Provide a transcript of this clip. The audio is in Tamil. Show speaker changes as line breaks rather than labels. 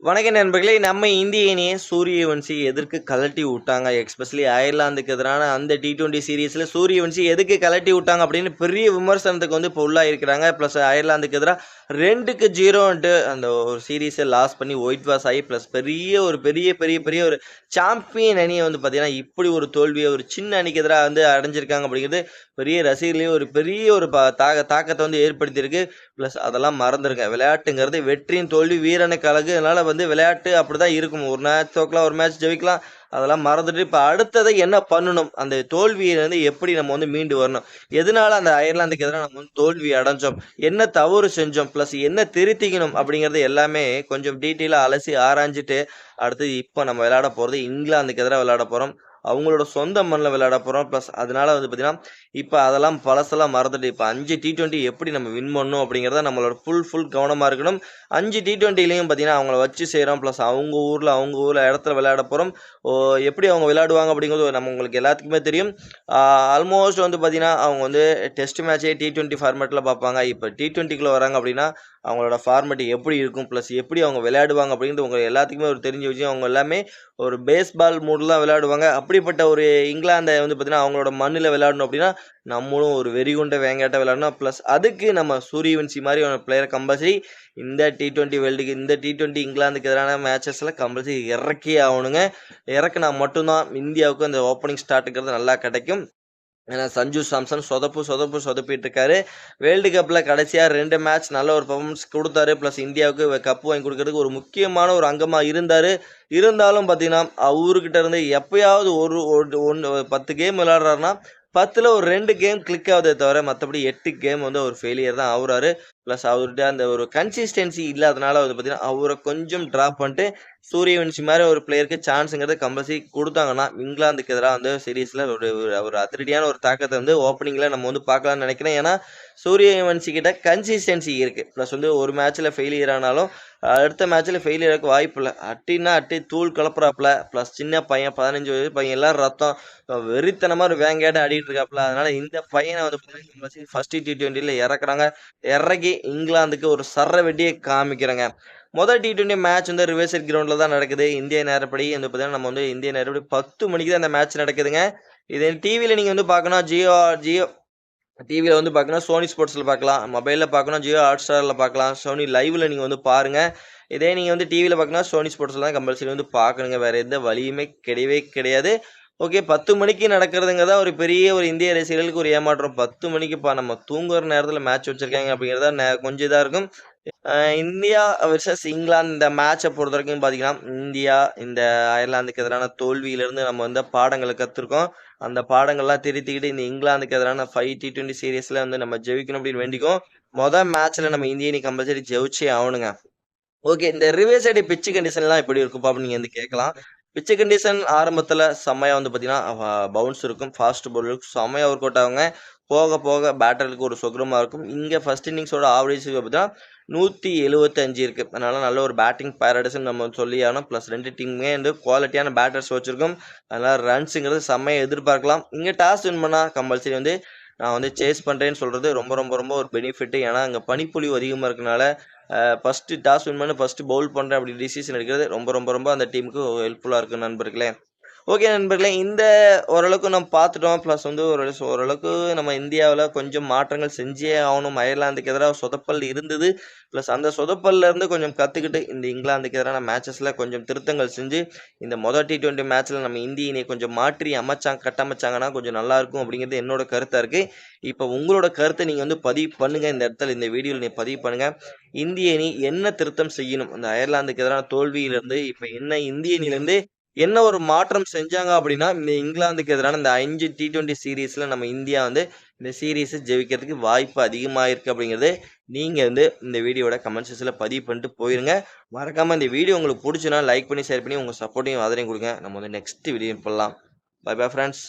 வணக்க நண்பர்களே! நம்ம இந்திய அணிய சூரியவன்ஷி எதற்கு கழட்டி விட்டாங்க? எஸ்பெஷலி அயர்லாந்துக்கு எதிரான அந்த T20 சீரிஸ்ல சூரியவன்ஷி எதுக்கு கழட்டி விட்டாங்க அப்படின்னு பெரிய விமர்சனத்துக்கு இப்போ உள்ளாயிருக்கிறாங்க. ப்ளஸ் அயர்லாந்துக்கு எதிரா 2க்கு 0ன்ட்டு அந்த ஒரு சீரிஸ லாஸ் பண்ணி ஒயிட் வாஷ் ஆகி ப்ளஸ் பெரிய ஒரு சாம்பியன் அணிய பார்த்தீங்கன்னா, இப்படி ஒரு தோல்விய ஒரு சின்ன அணிக்கு எதிரா அடைஞ்சிருக்காங்க அப்படிங்கிறது பெரிய ரசிகர்களையும் ஒரு பெரிய ஒரு தாக்கத்த ஏற்படுத்தியிருக்கு. ப்ளஸ் அதெல்லாம் மறந்துருங்க. விளையாட்டுங்கிறது வெற்றியும் தோல்வி வீரனுக்கு அழகு. அதனால விளையாட்டு அப்படிதான் இருக்கும். ஒரு மேட்ச் தோக்கலாம், ஒரு மேட்ச் ஜெயிக்கலாம். அதெல்லாம் மறந்துட்டு இப்ப அடுத்தது என்ன பண்ணணும்? அந்த தோல்வியிலிருந்து எப்படி நம்ம மீண்டு வரணும்? எதனால அந்த அயர்லாந்துக்கு எதிரா நம்ம தோல்வி அடைஞ்சோம்? என்ன தவறு செஞ்சோம்? ப்ளஸ் என்ன திருத்திக்கணும்? அப்படிங்கிறது எல்லாமே கொஞ்சம் டீட்டெயிலா அலசி ஆராய்ஞ்சுட்டு, அடுத்து இப்ப நம்ம விளையாட போறது இங்கிலாந்துக்கு எதிரா விளையாட போறோம். அவங்களோட சொந்த மண்ல விளையாட போறோம். ப்ளஸ் அதனால பார்த்தீங்கன்னா, இப்ப அதெல்லாம் பழசெல்லாம் மறந்துட்டு, இப்ப 5 T20 எப்படி நம்ம வின் பண்ணணும் அப்படிங்கிறத நம்மளோட ஃபுல் கவனமா இருக்கணும். 5 T20லயும் பார்த்தீங்கன்னா, அவங்கள வச்சு செய்றோம். ப்ளஸ் அவங்க ஊர்ல இடத்துல விளையாட போறோம். எப்படி அவங்க விளையாடுவாங்க அப்படிங்கிறது உங்களுக்கு எல்லாத்துக்குமே தெரியும். ஆல்மோஸ்ட் பார்த்தீங்கன்னா, அவங்க டெஸ்ட் மேட்சே T20 ஃபார்மேட்ல பார்ப்பாங்க. இப்ப T20க்குள்ள வராங்க அப்படின்னா, அவங்களோட ஃபார்மேட் எப்படி இருக்கும்? ப்ளஸ் எப்படி அவங்க விளையாடுவாங்க அப்படிங்கிறது உங்க எல்லாத்துக்குமே ஒரு தெரிஞ்ச விஷயம். அவங்க எல்லாமே ஒரு பேஸ்பால் மூட்ல தான் விளையாடுவாங்க. அப்படிப்பட்ட ஒரு இங்கிலாந்த பார்த்தீங்கன்னா, அவங்களோட மண்ணுல விளையாடணும் அப்படின்னா, நம்மளும் ஒரு வெறிகுண்ட வேங்காட்ட விளையாடணும். ப்ளஸ் அதுக்கு நம்ம சூரியவன்ஷி மாதிரி ஒரு பிளேயர் கம்பல்சரி இந்த T20 வேர்ல்டுக்கு இந்த T20 இங்கிலாந்துக்கு எதிரான மேட்சஸ்ல கம்பல்சரி இறக்கியே ஆகணுங்க. இறக்குனா மட்டும்தான் இந்தியாவுக்கு அந்த ஓப்பனிங் ஸ்டார்ட்ங்கிறது நல்லா கிடைக்கும். ஏன்னா சஞ்சு சாம்சன் சொதப்பிட்டு இருக்காரு. வேர்ல்டு கப்ல கடைசியா 2 மேட்ச் நல்ல ஒரு பெர்ஃபார்மன்ஸ் குடுத்தாரு. ப்ளஸ் இந்தியாவுக்கு கப் வாங்கி குடுக்கறதுக்கு ஒரு முக்கியமான ஒரு அங்கமா இருந்தாரு. இருந்தாலும் பார்த்தீங்கன்னா, அவர்கிட்ட இருந்து எப்பயாவது ஒரு 10 கேம் விளையாடுறாருன்னா, 10ல ஒரு 2 கேம் கிளிக் ஆகுதே தவிர, மத்தபடி 8 கேம் ஒரு ஃபெயிலியர் தான் ஆவுறாரு. ப்ளஸ் அவர்ட்ட அந்த ஒரு கன்சிஸ்டன்சி இல்லாதனால பார்த்தீங்கன்னா, அவர கொஞ்சம் டிராப் பண்ணிட்டு, சூரியவன்ஷி மாரி ஒரு பிளேயருக்கு சான்ஸ்ங்கிறது கம்பல்சரி குடுத்தாங்கன்னா, இங்கிலாந்துக்கு எதிரா சீரிஸ்ல ஒரு ஒரு அதிரடியான ஒரு தாக்கத்த ஓப்பனிங்ல நம்ம பார்க்கலாம்னு நெனைக்கிறேன். ஏன்னா, சூரியவன்ஷி கிட்ட கன்சிஸ்டன்சி இருக்கு. ப்ளஸ் ஒரு மேட்ச்ல ஃபெயிலியர் ஆனாலும், அடுத்த மேட்ச்ல ஃபெயிலியர் ஆக வாய்ப்பில்ல. அட்டின்னா அட்டி தூள் கெளப்புறாப்ல. ப்ளஸ் சின்ன பையன் 15 வயசு பையன் எல்லாரும் ரத்தம். வெறித்தனமா ஒரு வேங்கையாட்டம் ஆடிட்டு இருக்காப்ல. அதனால இந்த பையன பார்த்தீங்கன்னா, ஃபர்ஸ்ட் T20ல இறக்குறாங்க. இறக்கி இங்கிலாந்துக்கு ஒரு சர்ற வெட்டியே காமிக்கிறேங்க. முதல் T20 மேட்ச் ரிவர்சைட் கிரவுண்ட்ல தான் நடக்குது. இந்திய நேரப்படி பார்த்தீங்கன்னா, நம்ம இந்திய நேரப்படி 10 மணிக்கு தான் இந்த மேட்ச் நடக்குதுங்க. இது டிவில நீங்க பார்க்கணும். ஜியோ டிவில பார்க்கணும். சோனி ஸ்போர்ட்ஸ்ல பார்க்கலாம். மொபைல்ல பார்க்கணும். ஜியோ ஹாட்ஸ்டார்ல பார்க்கலாம். சோனி லைவ்ல நீங்க பாருங்க. இதே நீங்க டிவில பார்க்கணும்னா சோனி ஸ்போர்ட்ஸ்ல தான் கம்பல்சரி பார்க்கணுங்க. வேற எந்த வழியுமே கிடையவே கிடையாது. ஓகே 10 மணிக்கு நடக்கிறதுங்கிறதா ஒரு பெரிய ஒரு இந்திய ரசிகர்களுக்கு ஒரு ஏமாற்றம். 10 மணிக்குப்பா நம்ம தூங்குற நேரத்துல மேட்ச் வச்சிருக்காங்க அப்படிங்கிறதா கொஞ்சம் இதா இருக்கும். இந்தியா வெர்சஸ் இங்கிலாந்து இந்த மேட்ச பொறுத்தவரைக்கும் பார்த்தீங்கன்னா, இந்தியா இந்த அயர்லாந்துக்கு எதிரான தோல்வியிலிருந்து நம்ம பாடங்கள கத்துருக்கோம். அந்த பாடங்கள்லாம் திருத்திக்கிட்டு இந்த இங்கிலாந்துக்கு எதிரான 5 T20 சீரிஸ்ல நம்ம ஜெயிக்கணும் அப்படின்னு வேண்டிக்குவோம். மேட்ச்ல நம்ம இந்திய அணி கம்பல்சரி ஜெயிச்சே ஆவணுங்க. ஓகே. இந்த ரிவர்ஸ் சைடு பிட்ச் கண்டிஷன்லாம் எப்படி இருக்கும்ப்பா அப்படின்னு நீங்க கேட்கலாம். பிட்ச் கண்டிஷன் ஆரம்பத்துல செம்மையா பார்த்தீங்கன்னா, பவுன்ஸ் இருக்கும். ஃபாஸ்ட் பவுலருக்கு செம்மையா ஒர்க் அவுட் ஆகுங்க. போக போக பேட்டர்களுக்கு ஒரு சுகரமா இருக்கும். இங்க ஃபர்ஸ்ட் இன்னிங்ஸோட ஆவரேஜ் பார்த்தீங்கன்னா 175 இருக்கு. அதனால நல்ல ஒரு பேட்டிங் பாரடைஸ்ன்னு நம்ம சொல்லியாகணும். ப்ளஸ் 2 டீமுமே குவாலிட்டியான பேட்டர்ஸ் வச்சிருக்கோம். அதனால ரன்ஸுங்கிறது செம்மையா எதிர்பார்க்கலாம். இங்க டாஸ் வின் பண்ணா கம்பல்சரி நான் சேஸ் பண்றேன்னு சொல்றது ரொம்ப ஒரு பெனிஃபிட். ஏன்னா, அங்க பனிப்பொழிவு அதிகமா இருக்கனால ஃபர்ஸ்ட் டாஸ் வின் பண்ணி ஃபர்ஸ்ட் பவுல் பண்றேன் அப்படி டிசிஷன் எடுக்கிறது ரொம்ப அந்த டீமுக்கு ஹெல்ப்ஃபுல்லா இருக்கும் நண்பர்களே. ஓகே நண்பர்களே, இந்த ஓரளவுக்கு நம்ம பார்த்துட்டோம். ப்ளஸ் ஓரளவுக்கு நம்ம இந்தியாவுல கொஞ்சம் மாற்றங்கள் செஞ்சே ஆகணும். அயர்லாந்துக்கு எதிரா சொதப்பல் இருந்தது. ப்ளஸ் அந்த சொதப்பல்ல இருந்து கொஞ்சம் கத்துக்கிட்டு இந்த இங்கிலாந்துக்கு எதிரான மேட்சஸ்ல கொஞ்சம் திருத்தங்கள் செஞ்சு இந்த மொதல் T20 மேட்ச்ல நம்ம இந்திய அணியை கொஞ்சம் மாற்றி கட்டமைச்சாங்கன்னா கொஞ்சம் நல்லா இருக்கும் அப்படிங்கிறது என்னோட கருத்தா இருக்கு. இப்போ உங்களோட கருத்தை நீங்க பதிவு பண்ணுங்க. இந்த இடத்துல இந்த வீடியோல நீங்க பதிவு பண்ணுங்க. இந்திய அணி என்ன திருத்தம் செய்யணும்? அந்த அயர்லாந்துக்கு எதிரான தோல்வியிலிருந்து இப்ப என்ன இந்திய அணியிலிருந்து என்ன ஒரு மாற்றம் செஞ்சாங்க அப்படின்னா, இந்த இங்கிலாந்துக்கு எதிரான இந்த 5 T20 சீரிஸ்ல நம்ம இந்தியா இந்த சீரிஸ ஜெயிக்கிறதுக்கு வாய்ப்பு அதிகமா இருக்கு அப்படிங்கிறது நீங்க இந்த வீடியோவோட கமெண்ட் செக்ஷன்ல பதிவு பண்ணிட்டு போயிருங்க. மறக்காம இந்த வீடியோ உங்களுக்கு புடிச்சுனா லைக் பண்ணி, ஷேர் பண்ணி உங்க சப்போர்ட்டையும் ஆதரவையும் குடுங்க. நம்ம நெக்ஸ்ட் வீடியோ பண்ணலாம். Bye bye friends.